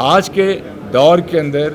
आज के दौर के अंदर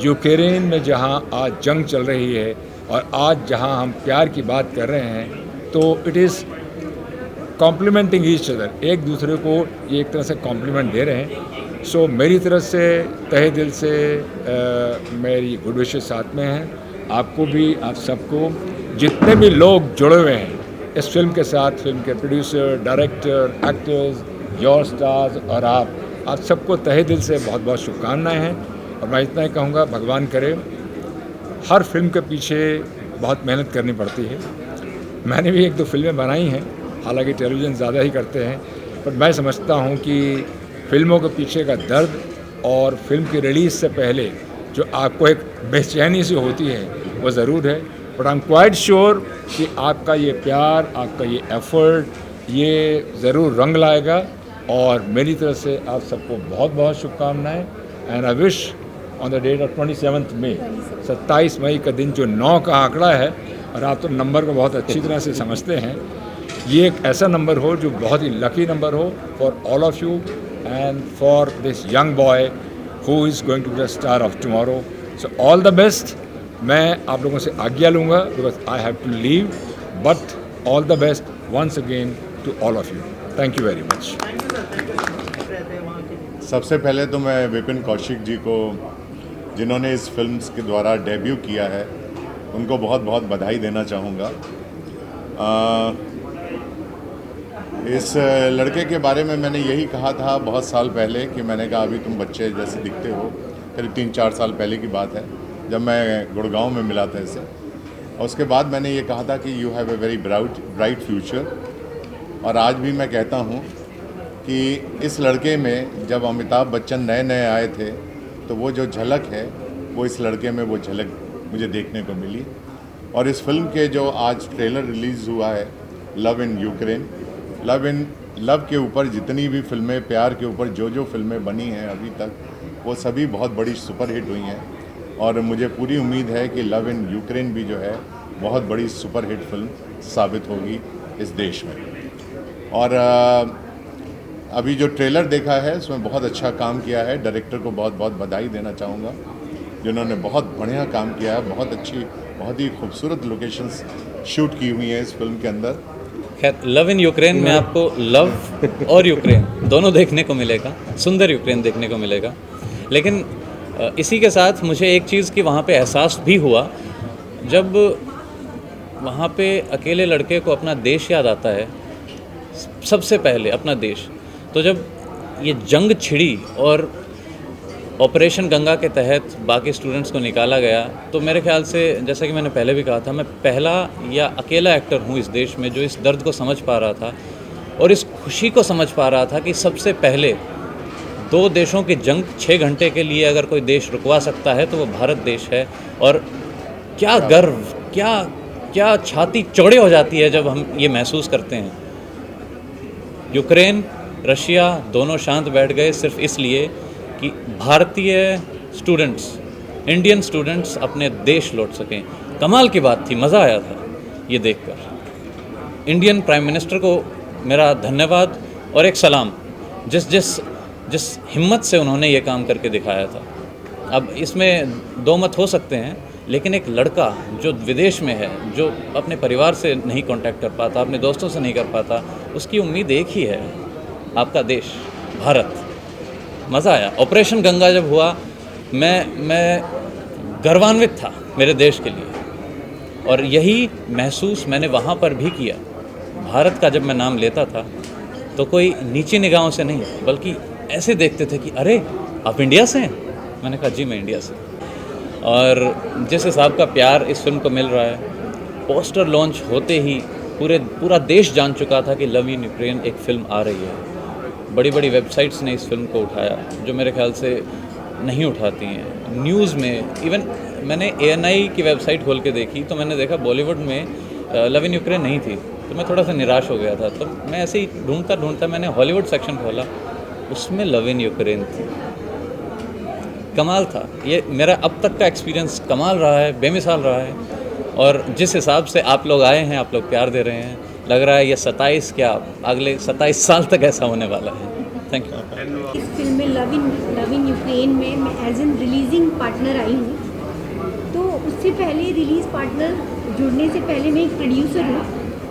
यूक्रेन में जहां आज जंग चल रही है और आज जहां हम प्यार की बात कर रहे हैं, तो it is complementing each other, एक दूसरे को ये एक तरह से कॉम्प्लीमेंट दे रहे हैं। सो मेरी तरफ से तहे दिल से मेरी गुड विशेस साथ में हैं। आपको भी, आप सबको, जितने भी लोग जुड़े हुए हैं इस फिल्म के साथ, फिल्म के producer, director, actors, your stars और आप सबको तहे दिल से बहुत बहुत शुभकामनाएं हैं। और मैं इतना ही कहूँगा, भगवान करे, हर फिल्म के पीछे बहुत मेहनत करनी पड़ती है। मैंने भी 1-2 फिल्में बनाई हैं, हालांकि टेलीविज़न ज़्यादा ही करते हैं, पर मैं समझता हूँ कि फिल्मों के पीछे का दर्द और फिल्म की रिलीज़ से पहले जो आपको एक बेचैनी सी होती है वो ज़रूर है। But I am quite sure कि आपका ये प्यार, आपका ये एफ़र्ट, ये ज़रूर रंग लाएगा। और मेरी तरफ से आप सबको बहुत बहुत शुभकामनाएं। And I wish on the date of 27 May, 27 मई का दिन, जो 9 का आंकड़ा है, और आप तो नंबर को बहुत अच्छी तरह से समझते हैं, ये एक ऐसा नंबर हो जो बहुत ही लकी नंबर हो for all of you and for this young boy who is going to be the star of tomorrow. So all the best. मैं आप लोगों से आज्ञा लूँगा because I have to leave, but all the best once again to all of you. Thank you very much. सबसे पहले तो मैं विपिन कौशिक जी को, जिन्होंने इस फिल्म के द्वारा डेब्यू किया है, उनको बहुत बहुत बधाई देना चाहूँगा। इस लड़के के बारे में मैंने यही कहा था बहुत साल पहले कि मैंने कहा अभी तुम बच्चे जैसे दिखते हो। करीब 3-4 साल पहले की बात है जब मैं गुड़गांव में मिला था इसे, और उसके बाद मैंने ये कहा था कि you have a very bright future. और आज भी मैं कहता हूँ कि इस लड़के में जब अमिताभ बच्चन नए नए आए थे तो वो जो झलक है वो इस लड़के में वो झलक मुझे देखने को मिली। और इस फिल्म के जो आज ट्रेलर रिलीज़ हुआ है, लव इन यूक्रेन, लव के ऊपर जितनी भी फिल्में, प्यार के ऊपर जो फिल्में बनी हैं अभी तक, वो सभी बहुत बड़ी सुपरहिट हुई हैं। और मुझे पूरी उम्मीद है कि लव इन यूक्रेन भी जो है बहुत बड़ी सुपरहिट फिल्म साबित होगी इस देश में। और अभी जो ट्रेलर देखा है उसमें बहुत अच्छा काम किया है। डायरेक्टर को बहुत बहुत बधाई देना चाहूँगा, जिन्होंने बहुत बढ़िया काम किया है। बहुत अच्छी, बहुत ही खूबसूरत लोकेशंस शूट की हुई हैं इस फिल्म के अंदर। खैर, लव इन यूक्रेन में आपको लव और यूक्रेन दोनों देखने को मिलेगा, सुंदर यूक्रेन देखने को मिलेगा। लेकिन इसी के साथ मुझे एक चीज़ की वहाँ पे एहसास भी हुआ, जब वहाँ पे अकेले लड़के को अपना देश याद आता है, सबसे पहले अपना देश। तो जब ये जंग छिड़ी और ऑपरेशन गंगा के तहत बाकी स्टूडेंट्स को निकाला गया, तो मेरे ख्याल से, जैसा कि मैंने पहले भी कहा था, मैं पहला या अकेला एक्टर हूँ इस देश में जो इस दर्द को समझ पा रहा था और इस खुशी को समझ पा रहा था कि सबसे पहले 2 देशों की जंग 6 घंटे के लिए अगर कोई देश रुकवा सकता है तो वो भारत देश है। और क्या गर्व, क्या छाती चौड़ी हो जाती है जब हम ये महसूस करते हैं। यूक्रेन, रशिया दोनों शांत बैठ गए सिर्फ इसलिए कि भारतीय स्टूडेंट्स, इंडियन स्टूडेंट्स अपने देश लौट सकें। कमाल की बात थी, मज़ा आया था ये देखकर। इंडियन प्राइम मिनिस्टर को मेरा धन्यवाद और एक सलाम, जिस हिम्मत से उन्होंने ये काम करके दिखाया था। अब इसमें 2 मत हो सकते हैं, लेकिन एक लड़का जो विदेश में है, जो अपने परिवार से नहीं कांटेक्ट कर पाता, अपने दोस्तों से नहीं कर पाता, उसकी उम्मीद एक ही है, आपका देश भारत। मज़ा आया। ऑपरेशन गंगा जब हुआ, मैं गर्वान्वित था मेरे देश के लिए, और यही महसूस मैंने वहाँ पर भी किया। भारत का जब मैं नाम लेता था तो कोई नीची निगाहों से नहीं, बल्कि ऐसे देखते थे कि अरे आप इंडिया से हैं। मैंने कहा जी मैं इंडिया से। और जिस हिसाब का प्यार इस फिल्म को मिल रहा है, पोस्टर लॉन्च होते ही पूरा देश जान चुका था कि लव इन यूक्रेन एक फ़िल्म आ रही है। बड़ी बड़ी वेबसाइट्स ने इस फिल्म को उठाया, जो मेरे ख्याल से नहीं उठाती हैं। न्यूज़ में इवन मैंने ANI की वेबसाइट खोल के देखी तो मैंने देखा बॉलीवुड में लव इन यूक्रेन नहीं थी, तो मैं थोड़ा सा निराश हो गया था। तो मैं ऐसे ही ढूंढता मैंने हॉलीवुड सेक्शन खोला, उसमें लव इन यूक्रेन थी। कमाल था। ये मेरा अब तक का एक्सपीरियंस कमाल रहा है, बेमिसाल रहा है। और जिस हिसाब से आप लोग आए हैं, आप लोग प्यार दे रहे हैं, लग रहा है ये 27 क्या अगले 27 साल तक ऐसा होने वाला है। Thank you. इस फिल्म में लव इन यूक्रेन में मैं एज एन रिलीजिंग पार्टनर आई हूँ। तो उससे पहले रिलीज़ पार्टनर जुड़ने से पहले मैं एक प्रोड्यूसर हूँ।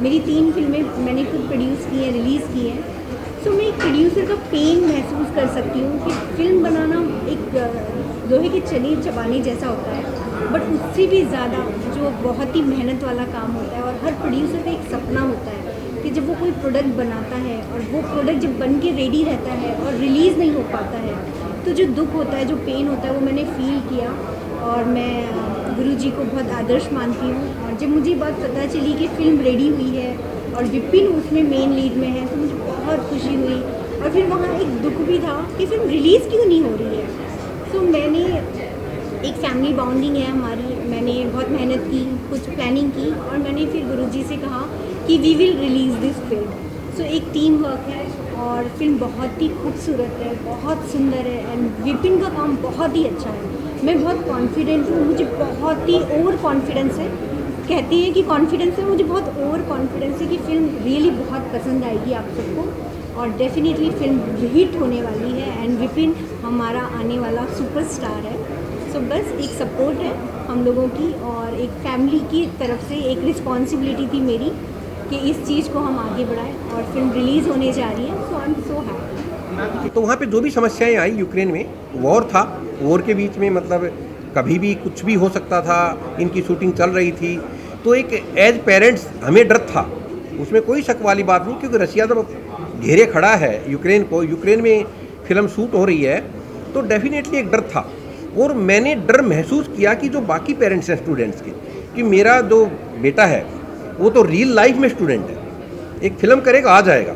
मेरी 3 फिल्में मैंने खुद प्रोड्यूस की हैं, रिलीज़ की हैं। सो मैं एक प्रोड्यूसर का पेन महसूस कर सकती हूँ कि फिल्म बनाना एक लोहे की छड़ी चबाने जैसा होता है, बट उससे भी ज़्यादा जो बहुत ही मेहनत वाला काम होता है। और हर प्रोड्यूसर का एक सपना होता है कि जब वो कोई प्रोडक्ट बनाता है और वो प्रोडक्ट जब बन के रेडी रहता है और रिलीज़ नहीं हो पाता है, तो जो दुख होता है, जो पेन होता है, वो मैंने फ़ील किया। और मैं गुरुजी को बहुत आदर्श मानती हूँ। और जब मुझे बात पता चली कि फ़िल्म रेडी हुई है और विपिन उसमें मेन लीड में है, तो मुझे बहुत खुशी हुई। और फिर वहाँ एक दुख भी था कि फिल्म रिलीज़ क्यों नहीं हो रही है। सो मैंने एक फैमिली बॉन्डिंग है हमारी, मैंने बहुत मेहनत की, कुछ प्लानिंग की, और मैंने फिर गुरुजी से कहा कि we will release this film. So एक टीम वर्क है और फिल्म बहुत ही खूबसूरत है, बहुत सुंदर है, एंड विपिन का काम बहुत ही अच्छा है। मैं बहुत कॉन्फिडेंट हूँ, मुझे बहुत ही ओवर कॉन्फिडेंस है। कहते हैं कि कॉन्फिडेंस है, मुझे बहुत ओवर कॉन्फिडेंस है कि फ़िल्म रियली बहुत पसंद आएगी आप सबको, और डेफिनेटली फिल्म हिट होने वाली है। एंड विपिन हमारा आने वाला सुपरस्टार है। सो बस एक सपोर्ट है हम लोगों की, और एक फैमिली की तरफ से एक रिस्पॉन्सिबिलिटी थी मेरी कि इस चीज़ को हम आगे बढ़ाएं, और फिल्म रिलीज़ होने जा रही है। सो आई एम सो हैप्पी। तो वहाँ पे जो भी समस्याएं आई यूक्रेन में, वॉर था, वॉर के बीच में मतलब कभी भी कुछ भी हो सकता था। इनकी शूटिंग चल रही थी, तो एक एज पेरेंट्स हमें डर था, उसमें कोई शक वाली बात नहीं, क्योंकि रशिया जब घेरे खड़ा है यूक्रेन को, यूक्रेन में फिल्म शूट हो रही है, तो डेफिनेटली एक डर था। और मैंने डर महसूस किया कि जो बाकी पेरेंट्स हैं स्टूडेंट्स के, कि मेरा जो बेटा है वो तो रियल लाइफ में स्टूडेंट है, एक फिल्म करेगा आ जाएगा।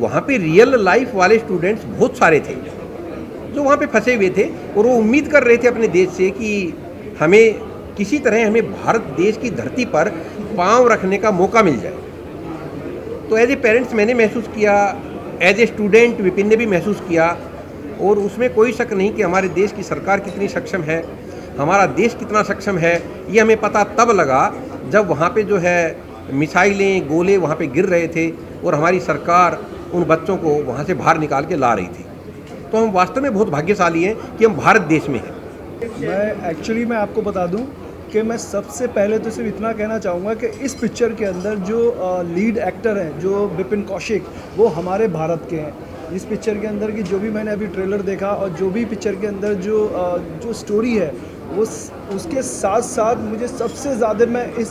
वहाँ पे रियल लाइफ वाले स्टूडेंट्स बहुत सारे थे जो वहाँ पे फंसे हुए थे, और वो उम्मीद कर रहे थे अपने देश से कि हमें किसी तरह हमें भारत देश की धरती पर पाँव रखने का मौका मिल जाए। तो एज ए पेरेंट्स मैंने महसूस किया, एज ए स्टूडेंट विपिन ने भी महसूस किया, और उसमें कोई शक नहीं कि हमारे देश की सरकार कितनी सक्षम है, हमारा देश कितना सक्षम है। ये हमें पता तब लगा जब वहाँ पे जो है मिसाइलें, गोले वहाँ पे गिर रहे थे, और हमारी सरकार उन बच्चों को वहाँ से बाहर निकाल के ला रही थी। तो हम वास्तव में बहुत भाग्यशाली हैं कि हम भारत देश में हैं। मैं आपको बता दूं कि मैं सबसे पहले तो सिर्फ इतना कहना चाहूँगा कि इस पिक्चर के अंदर जो लीड एक्टर हैं, जो विपिन कौशिक, वो हमारे भारत के हैं। इस पिक्चर के अंदर की जो भी मैंने अभी ट्रेलर देखा, और जो भी पिक्चर के अंदर जो स्टोरी है, वो उसके साथ साथ मुझे सबसे ज़्यादा मैं इस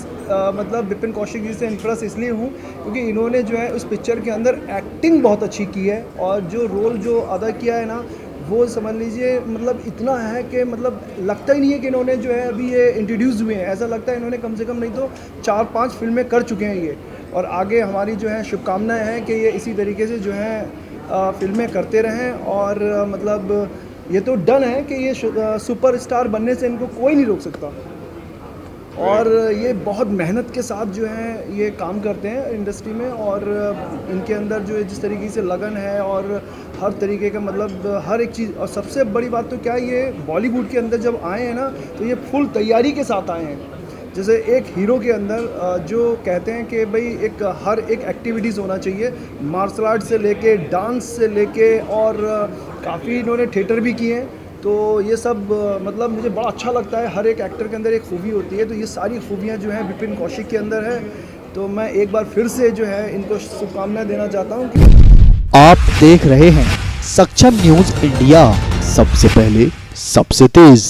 मतलब विपिन कौशिक जी से इम्प्रेस इसलिए हूँ क्योंकि इन्होंने जो है उस पिक्चर के अंदर एक्टिंग बहुत अच्छी की है, और जो रोल जो अदा किया है ना, वो समझ लीजिए मतलब इतना है कि मतलब लगता ही नहीं है कि इन्होंने जो है अभी ये इंट्रोड्यूस हुए हैं। ऐसा लगता है इन्होंने कम से कम नहीं तो 4-5 फिल्में कर चुके हैं ये, और आगे हमारी जो है शुभकामनाएं हैं कि ये इसी तरीके से जो है फिल्में करते रहें। और मतलब ये तो डन है कि ये सुपरस्टार बनने से इनको कोई नहीं रोक सकता, और ये बहुत मेहनत के साथ जो है ये काम करते हैं इंडस्ट्री में, और इनके अंदर जो है जिस तरीके से लगन है और हर तरीके का मतलब हर एक चीज़। और सबसे बड़ी बात तो क्या है, ये बॉलीवुड के अंदर जब आए हैं ना, तो ये फुल तैयारी के साथ आए हैं। जैसे एक हीरो के अंदर जो कहते हैं कि भाई हर एक एक्टिविटीज़ होना चाहिए, मार्शल आर्ट से लेके डांस से लेके, और काफ़ी इन्होंने थिएटर भी किए हैं, तो ये सब मतलब मुझे बड़ा अच्छा लगता है। हर एक एक्टर के अंदर एक खूबी होती है, तो ये सारी खूबियाँ जो हैं विपिन कौशिक के अंदर है। तो मैं एक बार फिर से जो है इनको शुभकामनाएं देना चाहता हूँ कि आप देख रहे हैं सक्षम न्यूज इंडिया, सबसे पहले सबसे तेज।